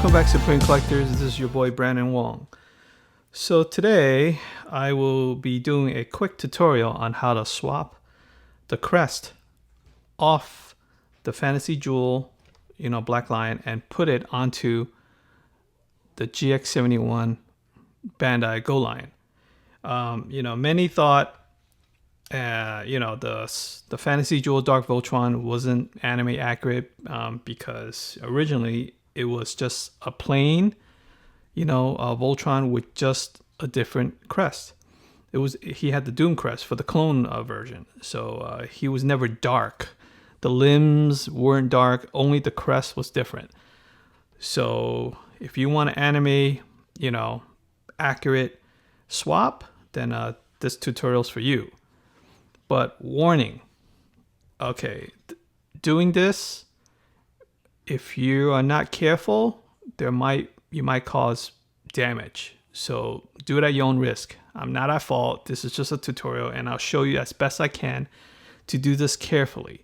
Welcome back, Supreme Collectors. This is your boy Brandon Wong. So today I will be doing a quick tutorial on how to swap the crest off the Fantasy Jewel, Black Lion, and put it onto the GX-71 Bandai Golion. Many thought, the Fantasy Jewel Dark Voltron wasn't anime accurate because originally it was just a plain, Voltron with just a different crest. He had the Doom crest for the clone version, so he was never dark. The limbs weren't dark, only the crest was different. So if you want an anime, accurate swap, then this tutorial's for you. But warning, okay, doing this, if you are not careful, you might cause damage. So do it at your own risk. I'm not at fault. This is just a tutorial, and I'll show you as best I can to do this carefully.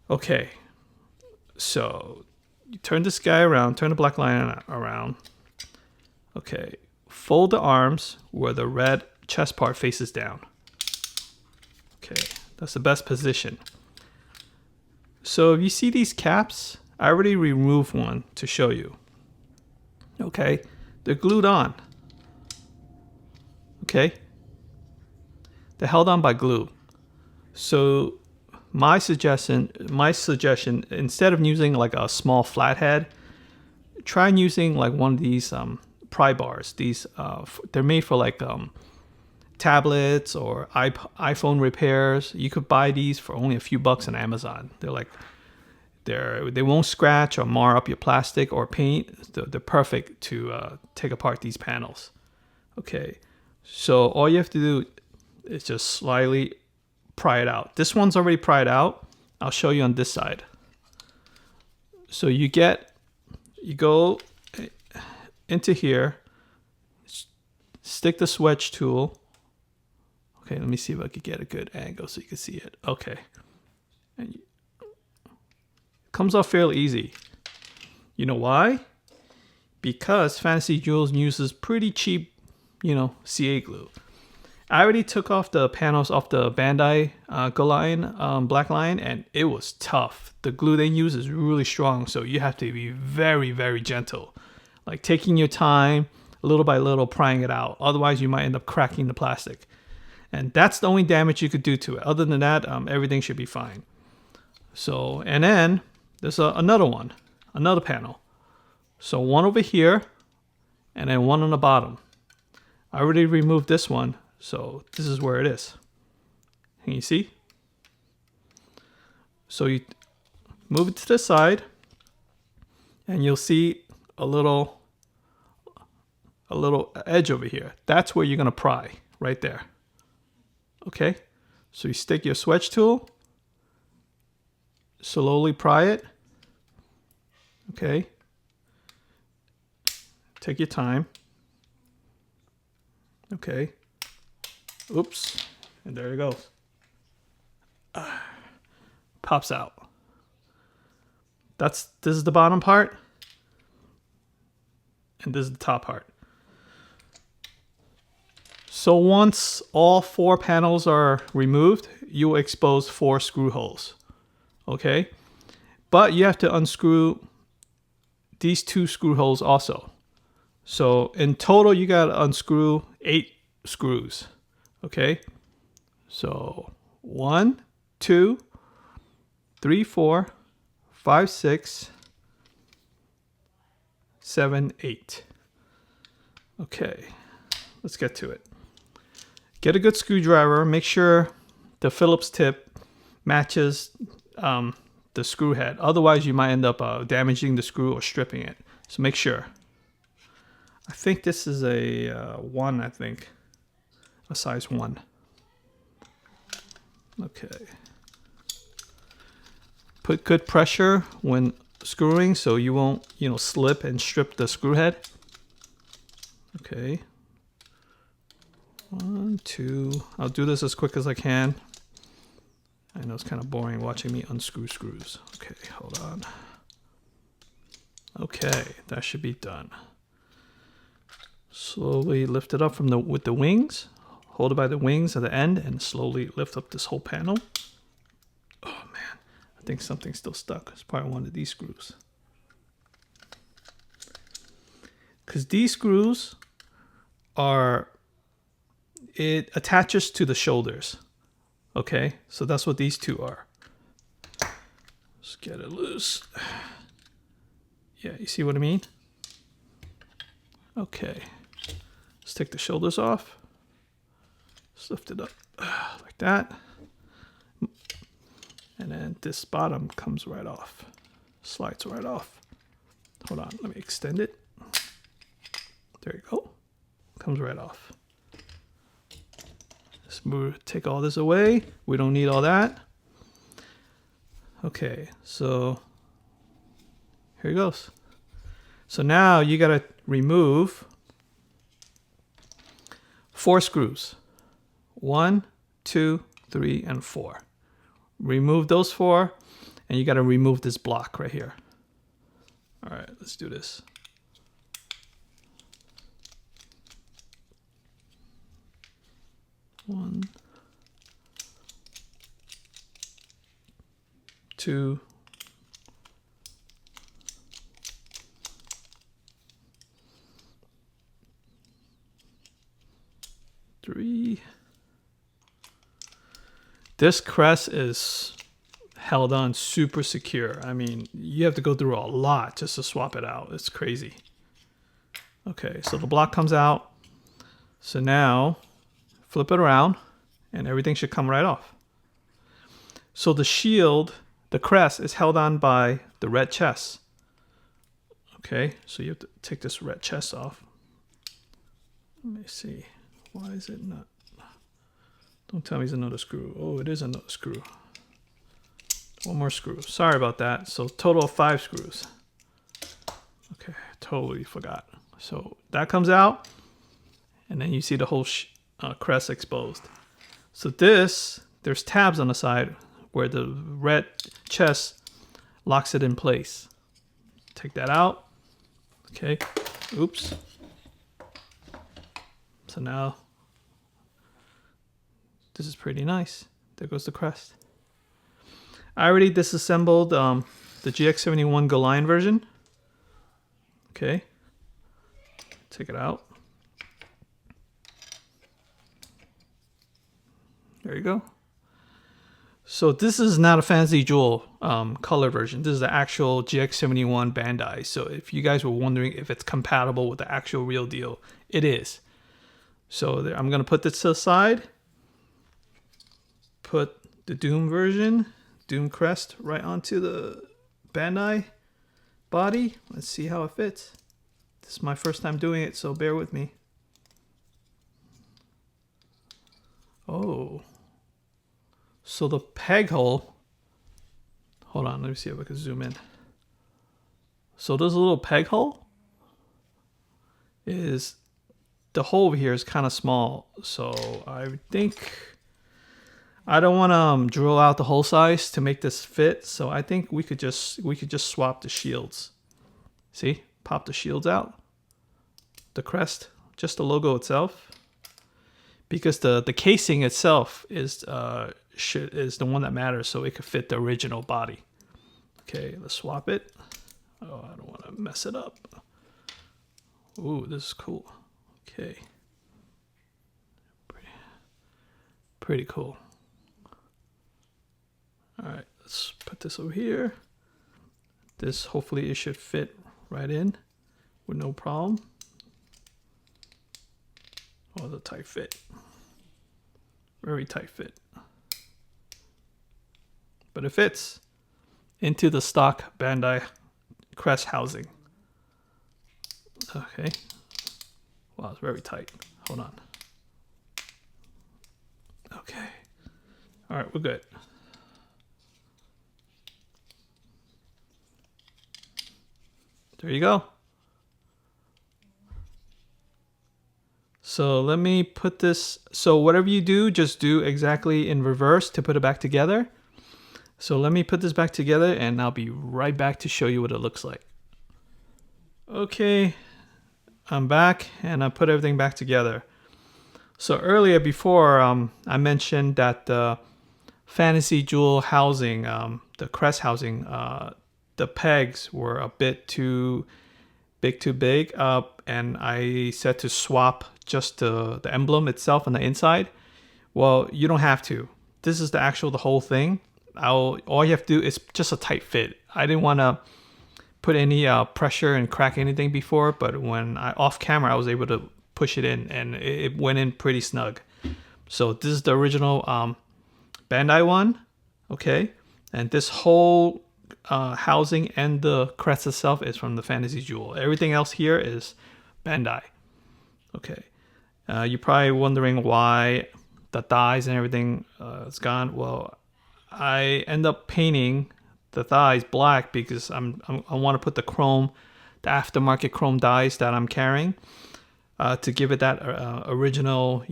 Okay, so you turn this guy around, turn the Black Lion around. Okay, fold the arms where the red chest part faces down. Okay, that's the best position. So if you see these caps, I already removed one to show you. Okay, they're glued on. Okay, they're held on by glue. So my suggestion, instead of using like a small flathead, try using like one of these pry bars. These they're made for like tablets or iPhone repairs. You could buy these for only a few bucks on Amazon. They won't scratch or mar up your plastic or paint. They're perfect to take apart these panels. Okay, so all you have to do is just slightly pry it out. This one's already pried out. I'll show you on this side. So you go into here, stick the swedge tool. Okay, let me see if I could get a good angle so you can see it. Okay, and it comes off fairly easy. You know why? Because Fantasy Jewels uses pretty cheap, CA glue. I already took off the panels off the Bandai Golion, Black Lion, and it was tough. The glue they use is really strong, so you have to be very, very gentle. Like taking your time, little by little, prying it out. Otherwise, you might end up cracking the plastic. And that's the only damage you could do to it. Other than that, everything should be fine. So, and then there's another panel. So one over here, and then one on the bottom. I already removed this one. So this is where it is. Can you see? So you move it to the side, and you'll see a little edge over here. That's where you're gonna pry, right there. Okay, so you stick your swedge tool, slowly pry it. Okay, take your time. Okay. Oops, and there it goes. Pops out. This is the bottom part, and this is the top part. So once all 4 panels are removed, you will expose 4 screw holes. Okay, but you have to unscrew these 2 screw holes also. So in total, you got to unscrew 8 screws. Okay, so 1, 2, 3, 4, 5, 6, 7, 8. Okay, let's get to it. Get a good screwdriver. Make sure the Phillips tip matches the screw head. Otherwise, you might end up damaging the screw or stripping it. So make sure. I think this is a 1, I think. A size 1. Okay. Put good pressure when screwing so you won't, slip and strip the screw head. Okay. 1, 2. I'll do this as quick as I can. I know it's kind of boring watching me unscrew screws. Okay, hold on. Okay, that should be done. Slowly lift it up from with the wings. Hold it by the wings at the end and slowly lift up this whole panel. Oh man, I think something's still stuck. It's probably one of these screws. Because these screws it attaches to the shoulders. Okay, so that's what these two are. Let's get it loose. Yeah, you see what I mean? Okay, let's take the shoulders off. Just lift it up like that. And then this bottom comes right off. Slides right off. Hold on, let me extend it. There you go. Comes right off. Let's take all this away. We don't need all that. Okay, so here it goes. So now you gotta remove 4 screws. 1, 2, 3, and 4. Remove those 4, and you gotta remove this block right here. All right, let's do this. One, 2, 3. This crest is held on super secure. I mean, you have to go through a lot just to swap it out. It's crazy. Okay, so the block comes out. So now flip it around and everything should come right off. So the shield, the crest, is held on by the red chest. Okay, so you have to take this red chest off. Let me see. Why is it not? Don't tell me it's another screw. Oh, it is another screw. One more screw. Sorry about that. So total of 5 screws. Okay, totally forgot. So that comes out, and then you see the whole crest exposed. So there's tabs on the side where the red chest locks it in place. Take that out. Okay. Oops. So now this is pretty nice. There goes the crest. I already disassembled the GX-71 Golion version. Okay. Take it out. There you go. So this is not a Fantasy Jewel color version. This is the actual GX-71 Bandai. So if you guys were wondering if it's compatible with the actual real deal, it is. So there, I'm going to put this to the side. Put the Doom version, Doom Crest, right onto the Bandai body. Let's see how it fits. This is my first time doing it, so bear with me. Oh. So the peg hole, hold on, let me see if I can zoom in. So this little peg hole is, the hole over here is kind of small. So I think, I don't want to drill out the hole size to make this fit. So I think we could just swap the shields. See, pop the shields out. The crest, just the logo itself. Because the casing itself is the one that matters, so it could fit the original body. Okay, let's swap it. Oh, I don't want to mess it up. Ooh, this is cool. Okay. Pretty cool. All right, let's put this over here. This, hopefully it should fit right in with no problem. Oh, the tight fit. Very tight fit. But it fits into the stock Bandai crest housing. Okay. Wow, it's very tight. Hold on. Okay. All right, we're good. There you go. So let me put this, so whatever you do, just do exactly in reverse to put it back together. So let me put this back together and I'll be right back to show you what it looks like. Okay, I'm back and I put everything back together. So earlier before I mentioned that the Fantasy Jewel housing, the crest housing, the pegs were a bit too big, and I said to swap just the emblem itself on the inside. Well, you don't have to. This is the whole thing. All you have to do is just a tight fit. I didn't want to put any pressure and crack anything before, but when off camera I was able to push it in and it went in pretty snug. So this is the original Bandai one, okay, and this whole housing and the crest itself is from the Fantasy Jewel. Everything else here is Bandai. Okay, you're probably wondering why the thighs and everything is gone. Well, I end up painting the thighs black because I want to put the chrome, the aftermarket chrome dies that I'm carrying, to give it that original,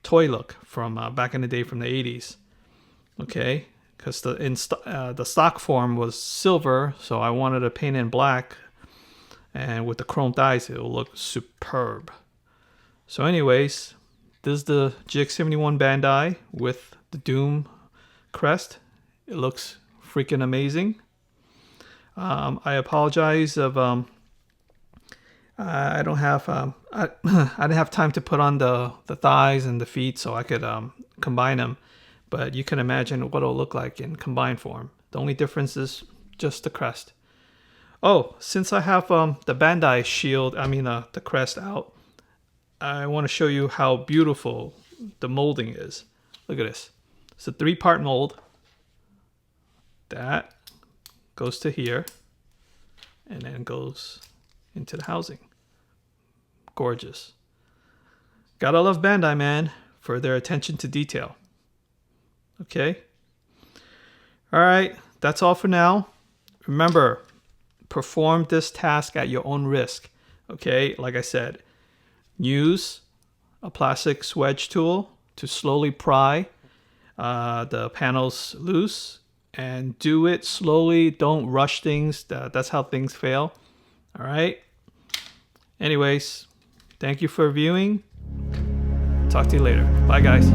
toy look from back in the day from the 80s. Okay, because the stock form was silver, so I wanted to paint it in black, and with the chrome dies, it will look superb. So, anyways, this is the GX-71 Bandai with the Doom crest. It looks freaking amazing. I apologize if I don't have I didn't have time to put on the thighs and the feet so I could combine them, but you can imagine what it'll look like in combined form. The only difference is just the crest. Oh, since I have the Bandai shield, the crest out, I want to show you how beautiful the molding is. Look at this. It's a 3-part mold. That goes to here and then goes into the housing. Gorgeous. Gotta love Bandai, man, for their attention to detail. Okay. All right, that's all for now. Remember, perform this task at your own risk. Okay, like I said, use a plastic wedge tool to slowly pry the panels loose, and do it slowly. Don't rush things. That's how things fail. All right. Anyways, thank you for viewing. Talk to you later. Bye, guys.